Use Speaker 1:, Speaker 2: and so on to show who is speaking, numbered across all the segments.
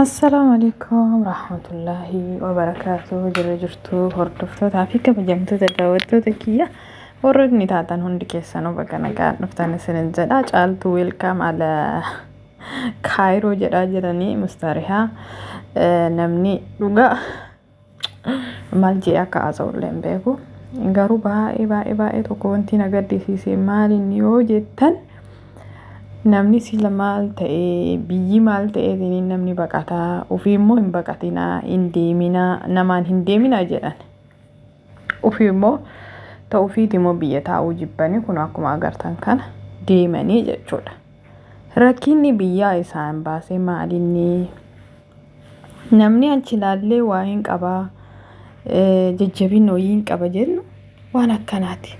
Speaker 1: Assalamu alaikum rahmatullahi wa barakatuh. Jirra jirtu hordoftoota fi kabajamtoota daawwattoota kiyya warra inni taatan hundi keessanuu bakka nagaa dhuftan isinin jedha. Caaltuu welkaam ala Kaayiroo jedhaa jiranii mustarihaa namni dhugaa maal jee akka haasa'ullee hin beeku. Garuu baay'ee tokko wanti na gaddisiise maal inni yoo jettan namni sila maal ta'e biyyi maal ta'e namni baqataa ofii immoo hin baqatinaa hin deeminaa namaan hin deeminaa jedhan ofii immoo ta'uu fiiti immoo biyya taa'uu jibbanii kun akkuma agartan kana deemanii jechuudha. Rakkinni biyyaa isaan baasee maalinni namni achi ilaallee waa hin qabaa jajjabina wayii hin qaba jennu waan akkanaati.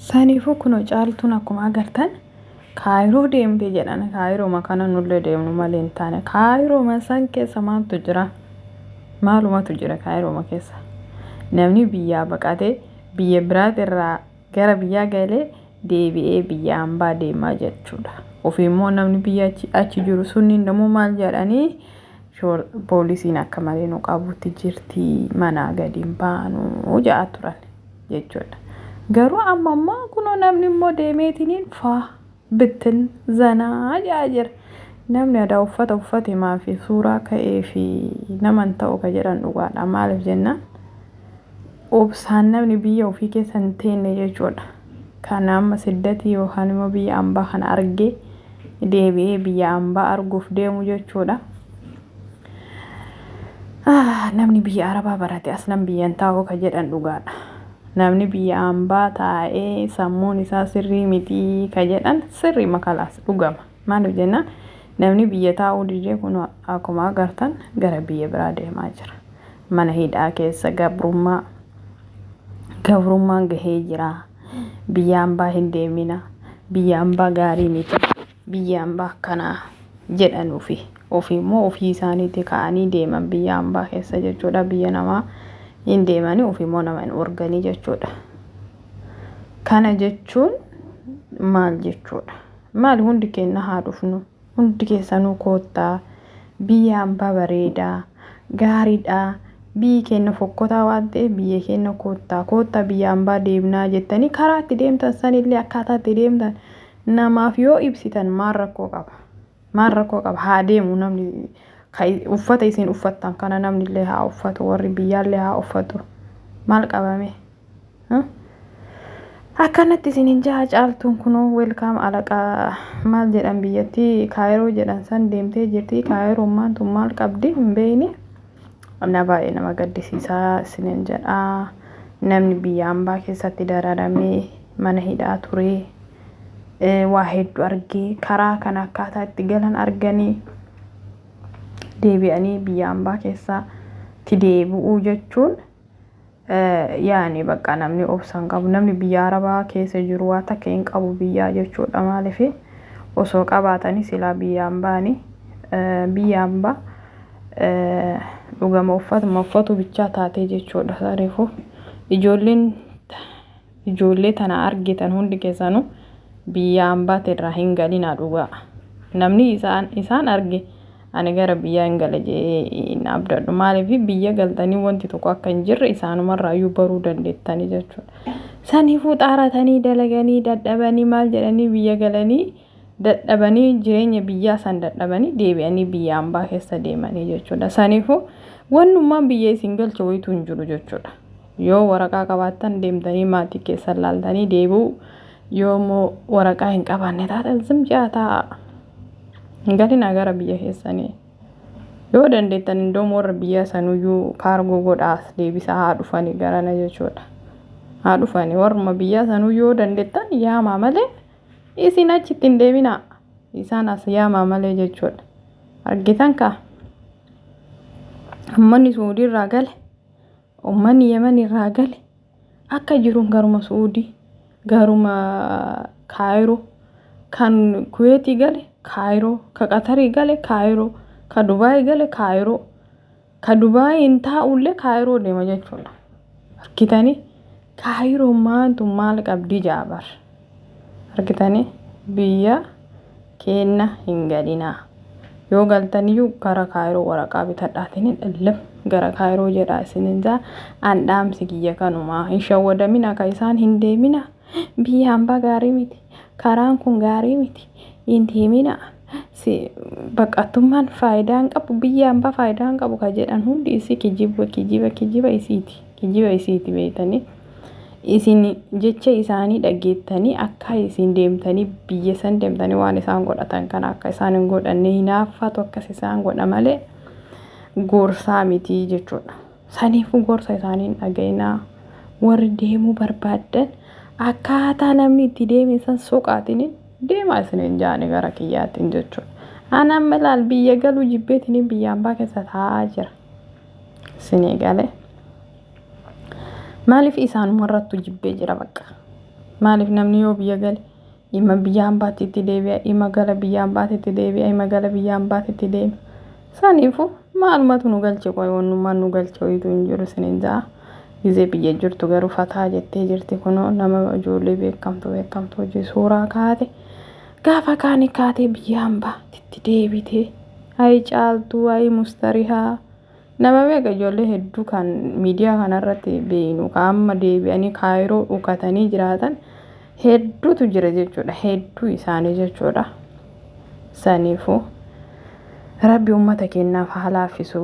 Speaker 1: Saniifuu kun caaltuun akkuma agartan Kaayiroo deemtee jedhan Kaayiroo makana nullee deemnu malee hin taane Kaayiroo san keessa maaltu jira maalumatu jira Kaayiroo keessa namni biyyaa baqatee biyya biraatirraa gara biyyaa galee deebi'ee biyya hambaa deemaa jechuudha. Ofii immoo namni biyya achi jiru sunni namuu maal jedhanii poolisiin akka malee nu qabutti jirti manaa gadi hin baanu ja'a turan jechuudha. Garuu amma kunoo namni immoo deemeetiniin faa bittin zanaa jaa jira. Namni aadaa uffate maafi suuraa ka'ee fi naman ta'u ka jedhan dhugaadha. Maaliif jennaan obsaan namni biyya ofii keessa hin teenne jechuudha. Kana amma siddatii yookaan immoo biyya hambaa kana argee deebi'ee biyya hambaa arguuf deemu jechuudha. Namni biyya Arabaa barate aslan biyyan taa'u ka jedhan dhugaadha. Namni biyya hambaa taa'ee sammuun isaa sirrii miti ka jedhan sirrii makalaas dhugama. Maaliif jennaan namni biyya taa'uu didee kun akkuma agartan gara biyya biraa deemaa jira. Mana hidhaa keessa gabrummaan gahee jira. Biyya hambaa hin deemina. Biyya hambaa gaarii miti. Biyya hambaa akkanaa jedhan ofii immoo ofii isaaniitti ka'anii deeman biyya hambaa keessa jechuudha. Biyya namaa hin deemanii ofii immoo nama hin organii jechuudha. Kana jechuun maal jechuudha? Maal hundi keenya haa dhufnu? Hundi keessanuu koottaa biyya hambaa bareedaa gaariidhaa biyyi keenya fokkotaa waan ta'eef biyya keenya koottaa biyya hambaa deemnaa jettanii karaa itti deemtan sanillee akkaataa itti deemtan namaaf yoo ibsitan maal rakkoo qaba? Maal rakkoo qaba? Haa deemu namni uffata isin uffattan kana namni illee haa uffatu warri biyyaallee haa uffatu maal qabame? Akkanatti isinin jaha caaltuun kunoo welkaam alaqaa maal jedhan biyyatti Kaayiroo jedhan san deemtee jirti. Kaayiroomaan tun maal qabdi hin beeyne na baay'ee nama gaddisiisaa isinin jedhaa. Namni biyya hambaa keessatti dararamee mana hidhaa turee waa hedduu argee karaa kana akkaataa itti galan arganii deebi'anii biyya hambaa keessatti deebi'uu jechuun yaani bakka namni obsan qabu namni biyya Arabaa keessa jiru waa takka hin qabu biyyaa jechuudha. Maaliif osoo qabaatanii silaa biyya hambaani biyya hambaa dhugama uffatu bichaa taatee jechuudha. Saniifuu ijoollee tana argitan hundi keessanuu biyya hambaatirraa hin galinaa dhugaa. Namni isaan arge ani gara biyya hin gala jee hin abdadhu. Maaliif biyya galtanii wanti tokko akka hin jirre isaanumarraayyuu baruu dandeettanii jechuudha. Saniifuu xaaratanii dalaganii dadhabanii maal jedhanii biyya galanii dadhabanii jireenya biyyaa san dadhabanii deebi'anii biyya hambaa keessa deemanii jechuudha. Saniifuu wannummaan biyya isin galcha wayitu hin jiru jechuudha. yoo waraqaa qabaattan deemtanii maatii keessan laaltanii deebi'u yoo immoo waraqaa hin qabaanne taatan zimjaataa hin galina gara biyya keessanii yoo dandeettan indoo warra biyya sanuyyuu kaargoo godhaas deebisa haa dhufanii garana jechuudha haa dhufanii warruma biyya sanuyyuu yoo dandeettan yaamaa malee isin achitti hin deebinaa isaan as yaamaa malee jechuudha argitan kaa ummanni Suudii irraa gale ummanni Yemen irraa gale akka jiruun garuma Suudii garuma Kaayiroo kan Kuweetii gale Kaayiroo ka Qatarii gale Kaayiroo ka Dubaay gale Kaayiroo ka Dubaay hin taa'ullee Kaayiroo deema jechuudha argitanii Kaayiroo maal qabdi jaabar argitanii biyya keenya hin galinaa yoo galtaniyyuu gara Kaayiroo waraqaa bitadhaatiin illee gara Kaayiroo jedhaa isinirraa andhaamsi kiyya kanumaa hin shawwadamina akka isaan hin deemina biyya hambaa gaarii miti karaan kun gaarii miti hin deemina baqattummaan faayidaan qabu biyya hambaa faayidaan qabu ka jedhan hundi isi kijiba isiiti beeytanii isin jecha isaanii dhageettanii akka isin deemtanii biyya san deemtanii waan isaan godhatan kana akka isaan hin godhanne hinaaffatu akkas isaan godha malee gorsaa miti jechuudha saniifuu gorsa isaaniin dhaga'inaa warri deemuu barbaadan akkaataa namni itti deeme san soqaatiin deemaa isiniin jaani gara kiyyaatiin jechuudha anaan malaal biyya galuu jibbeetiin biyya hambaa keessa taa'aa jira isinii galee maaliif isaan warrattu jibbee jira bakka maaliif namni yoo biyya gale ima biyya hambaatti itti deebi'a ima gala biyya hambaatti itti deebi'a ima gala biyya hambaatti itti deema saniifuu maalumatu nu galche qoy wannummaan nu galche wayitu hin jiru isiniin jaa gizee biyya jirtu garuu fataa jettee jirti kunoo nama ijoollee beekamtu hojii suuraa kaate gaafa kaanii kaatee biyya hambaatti itti deebitee hayi caaltuu hayi mustarihaa nama beeka ijoollee hedduu kan miidiyaa kanarratti beeynu amma deebi'anii Kaayiroo dhukatanii jiraatan hedduutu jira jechuudha hedduu isaanii jechuudha saniifuu rabbi ummata keenyaaf haa laaffisu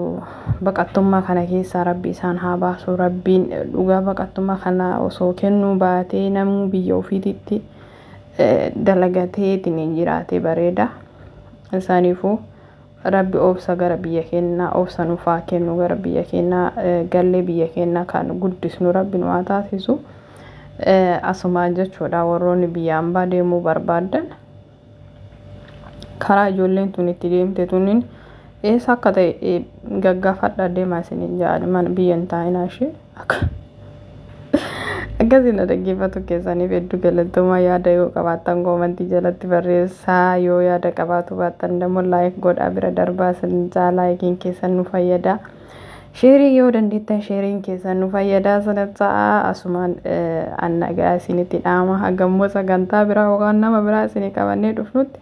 Speaker 1: baqattummaa kana keessaa rabbi isaan haa baasu rabbiin dhugaa baqattummaa kana osoo kennuu baatee namuu biyya ofiititti dalagateetiin jiraate bareeda saniifuu rabbi obsa gara biyya keenyaa obsa nuufaa kennu gara biyya keenyaa gallee biyya keenyaa kan guddisnu rabbi nu haa taasisu asuma jechuudha warroonni biyya hambaa deemuu barbaadan karaa ijoolleen tun itti deemte tunin eessa akka ta'e gaggaafadha deemaa isiniin jedhan mana biyya hin taa'inaa ishee akkasiin dhaggeeffatu keessaniif hedduu galatoomaa yaada yoo qabaattan koomentii jalatti barreessaa yoo yaada qabaatu baattan immoo laayik godhaa bira darbaa isinirraa laayikiin keessan nu fayyada sheerii yoo dandeettan sheeriin keessan nu fayyada sanattaa asumaan annagaa isinitti dhaama hagammoo sagantaa biraa yookaan nama biraa isinii qabannee dhufnutti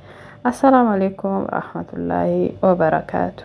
Speaker 1: assalamu alaikum rahmatullahi wa barakaatu